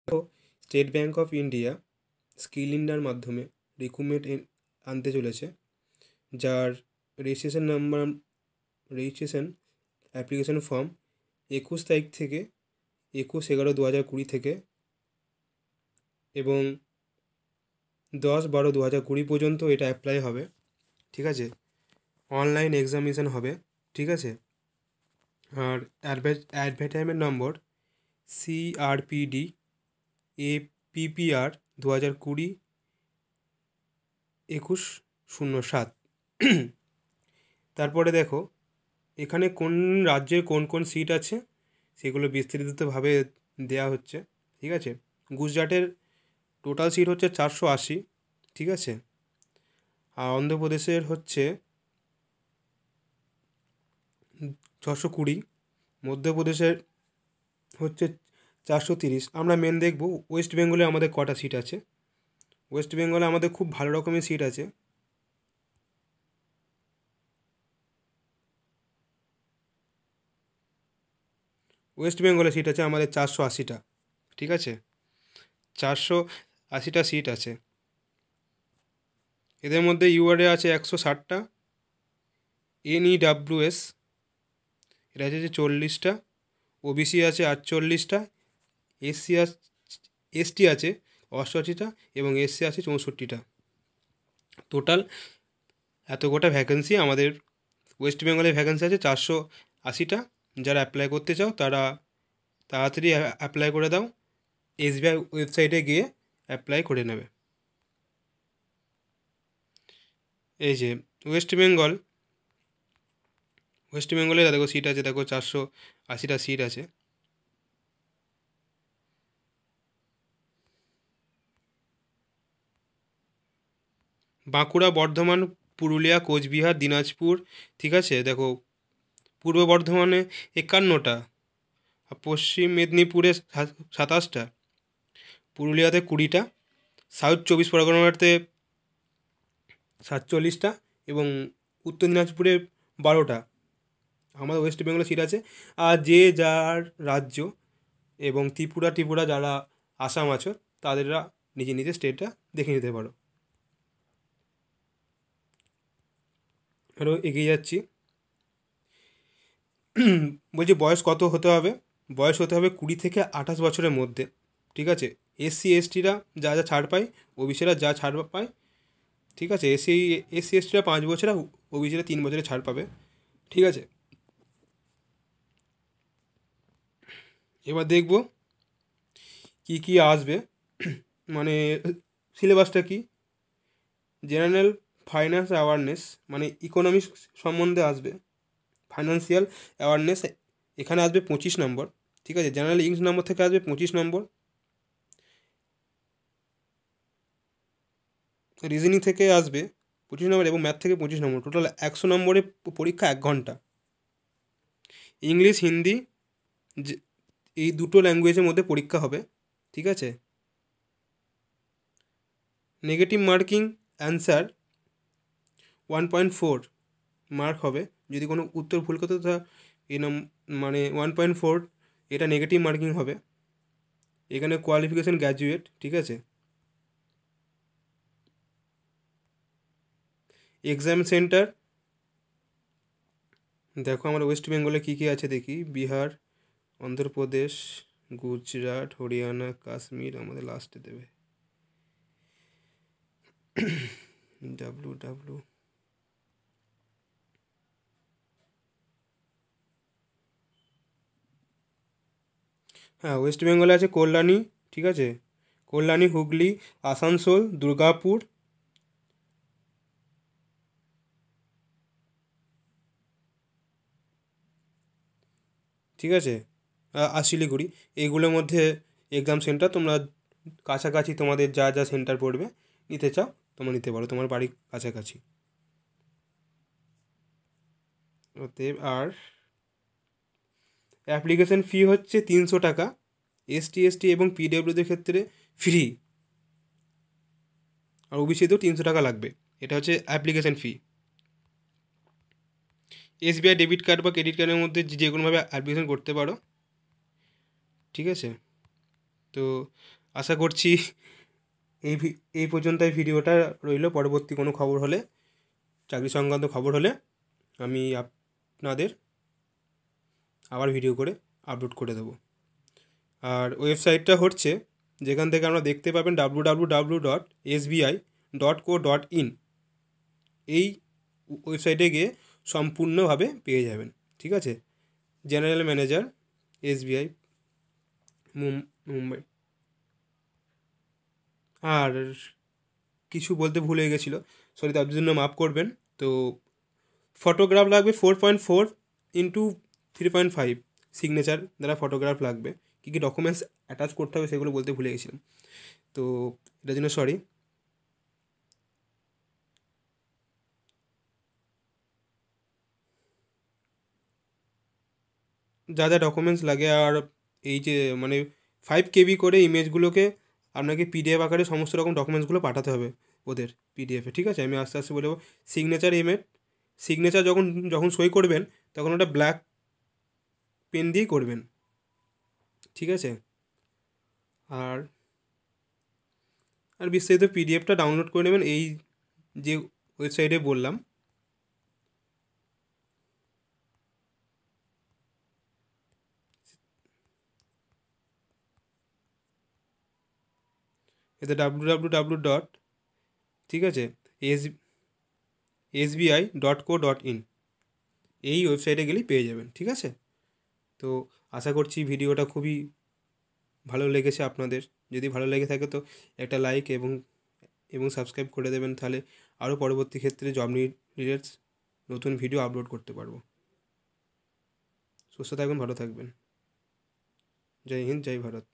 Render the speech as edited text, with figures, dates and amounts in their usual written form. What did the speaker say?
তো state bank of India skill ইন্ডিয়ার মাধ্যমে রিক্রুটমেন্ট আনতে চলেছে, যার রেজিস্ট্রেশন অ্যাপ্লিকেশন ফর্ম 21 তারিখ থেকে 21/11/2020 থেকে এবং 10/12/2020 পর্যন্ত এটা অ্যাপ্লাই হবে। ঠিক আছে, অনলাইন এক্সামিনেশান হবে। ঠিক আছে, আর অ্যাডভার্টাইজমেন্ট নম্বর CRPD APPR 2020 2107। তারপরে দেখো এখানে কোন রাজ্যের কোন কোন সিট আছে সেগুলো বিস্তারিতভাবে দেয়া হচ্ছে। ঠিক আছে, গুজরাটের টোটাল সিট হচ্ছে 480। ঠিক আছে, আর অন্ধ্রপ্রদেশের হচ্ছে 620, মধ্যপ্রদেশের হচ্ছে 430। আমরা মেন দেখব ওয়েস্ট বেঙ্গলে আমাদের কটা সিট আছে। ওয়েস্ট বেঙ্গলে আমাদের খুব ভালো রকমের সিট আছে। ওয়েস্ট বেঙ্গলে সিট আছে আমাদের 480টা। ঠিক আছে, 480টা সিট আছে। এদের মধ্যে ইউআরএ আছে 160টা, NEWS এটা আছে 40টা, ওবিসি আছে 48টা, ST আছে 88টা এবং SC আছে 64টা। টোটাল এত গোটা ভ্যাকেন্সি আমাদের ওয়েস্ট বেঙ্গলে ভ্যাকেন্সি আছে 480টা। যারা অ্যাপ্লাই করতে চাও তারা তাড়াতাড়ি অ্যাপ্লাই করে দাও, SBI ওয়েবসাইটে গিয়ে অ্যাপ্লাই করে নেবে। এই যে ওয়েস্ট বেঙ্গলে দেখো সিট আছে, দেখো 480টা সিট আছে। বাঁকুড়া, বর্ধমান, পুরুলিয়া, কোচবিহার, দিনাজপুর। ঠিক আছে, দেখো পূর্ব বর্ধমানে 51টা, পশ্চিম মেদিনীপুরে 27টা, পুরুলিয়াতে 20টা, সাউথ 24 পরগনাতে 47টা এবং উত্তর দিনাজপুরে 12টা আমাদের ওয়েস্ট বেঙ্গলে সিট আছে। আর যে যার রাজ্য এবং ত্রিপুরা যারা আসাম আছো তাদেররা নিজে নিজে স্টেটটা দেখে নিতে পারো। আরও এগিয়ে যাচ্ছি, বলছি বয়স কত হতে হবে? বয়স হতে হবে 20 থেকে 28 বছরের মধ্যে। ঠিক আছে, SC STরা যা যা ছাড় পায়, ওবিসিরা যা ছাড় পায়। ঠিক আছে, SC STরা 5 বছর, ওবিসিরা 3 বছরে ছাড় পাবে। ঠিক আছে, এবার দেখব কি কি আসবে, মানে সিলেবাসটা কি। জেনারেল ফাইন্যান্স অ্যাওয়ারনেস মানে ইকোনমিক্স সম্বন্ধে আসবে। ফাইন্যান্সিয়াল অ্যাওয়ারনেস এখানে আসবে 25 নম্বর। ঠিক আছে, জেনারেল ইংলিশ নম্বর থেকে আসবে 25 নম্বর, রিজনিং থেকে আসবে 25 নম্বর এবং ম্যাথ থেকে 25 নম্বর। টোটাল 100 নম্বরে পরীক্ষা 1 ঘন্টা। ইংলিশ হিন্দি এই দুটো ল্যাঙ্গুয়েজের মধ্যে পরীক্ষা হবে। ঠিক আছে, নেগেটিভ মার্কিং অ্যান্সার 1.4 মার্ক হবে। যদি কোনো উত্তর ভুল করতে তা মানে 1.4 এটা নেগেটিভ মার্কিং হবে। এখানে কোয়ালিফিকেশন গ্র্যাজুয়েট। ঠিক আছে, এক্সাম সেন্টার দেখো আমার ওয়েস্ট বেঙ্গলে কী কী আছে দেখি। বিহার, অন্ধ্রপ্রদেশ, গুজরাট, হরিয়ানা, কাশ্মীর আমাদের লাস্টে দেবে। WW হ্যাঁ, ওয়েস্ট বেঙ্গলে আছে কল্যাণী। ঠিক আছে, কল্যাণী, হুগলি, আসানসোল, দুর্গাপুর, ঠিক আছে, আর শিলিগুড়ি। এইগুলোর মধ্যে এক্সাম সেন্টার। তোমরা কাছাকাছি তোমাদের যা যা সেন্টার পড়বে নিতে চাও তোমরা নিতে পারো, তোমার বাড়ির কাছাকাছি। অতএব আর অ্যাপ্লিকেশন ফি হচ্ছে 300 টাকা। ST ST এবং PWদের ক্ষেত্রে ফ্রি, আর ওবিসিতেও 300 টাকা লাগবে। এটা হচ্ছে application fee. SBI debit card বা ক্রেডিট কার্ডের মধ্যে যে কোনোভাবে অ্যাপ্লিকেশন করতে পারো। ঠিক আছে, তো আশা করছি এই পর্যন্ত এই ভিডিওটা রইল। পরবর্তী কোনো খবর হলে, চাকরি সংক্রান্ত খবর হলে আমি আপনাদের আবার ভিডিও করে আপলোড করে দেবো। আর ওয়েবসাইটটা হচ্ছে, যেখান থেকে আমরা দেখতে পাবেন www.sbi.co.in, এই ওয়েবসাইটে গিয়ে সম্পূর্ণভাবে পেয়ে যাবেন। ঠিক আছে, জেনারেল ম্যানেজার SBI মুম্বাই। আর কিছু বলতে ভুলে গেছিলো, সরি, তার জন্য মাফ করবেন। তো ফটোগ্রাফ লাগবে 4.4 ইন্টু 3.5 সিগনেচার দ্বারা ফটোগ্রাফ লাগবে। কী কী ডকুমেন্টস অ্যাটাচ করতে হবে সেগুলো বলতে ভুলে গেছিলাম, তো এটার জন্য সরি। যা যা ডকুমেন্টস লাগে, আর এই যে মানে 5 KB করে ইমেজগুলোকে আপনাকে PDF আকারে সমস্ত রকম ডকুমেন্টসগুলো পাঠাতে হবে ওদের PDF-এ। ঠিক আছে, আমি আস্তে আস্তে বলে দেবো। সিগনেচার যখন যখন সই করবেন তখন ওটা ব্ল্যাক পেন দিয়েই করবেন। ঠিক আছে, আর আর বিস্তারিত PDFটা ডাউনলোড করে নেবেন এই যে ওয়েবসাইটে বললাম। এতে www. ঠিক আছে, sbi.co.in এই ওয়েবসাইটে গেলেই পেয়ে যাবেন। ঠিক আছে, তো আশা করছি ভিডিওটা খুবই ভালো লেগেছে আপনাদের। যদি ভালো লেগে থাকে তো একটা লাইক এবং সাবস্ক্রাইব করে দেবেন, তাহলে আরও পরবর্তী ক্ষেত্রে জব রিলেটেড নতুন ভিডিও আপলোড করতে পারবো। সুস্থ থাকবেন, ভালো থাকবেন। জয় হিন্দ, জয় ভারত।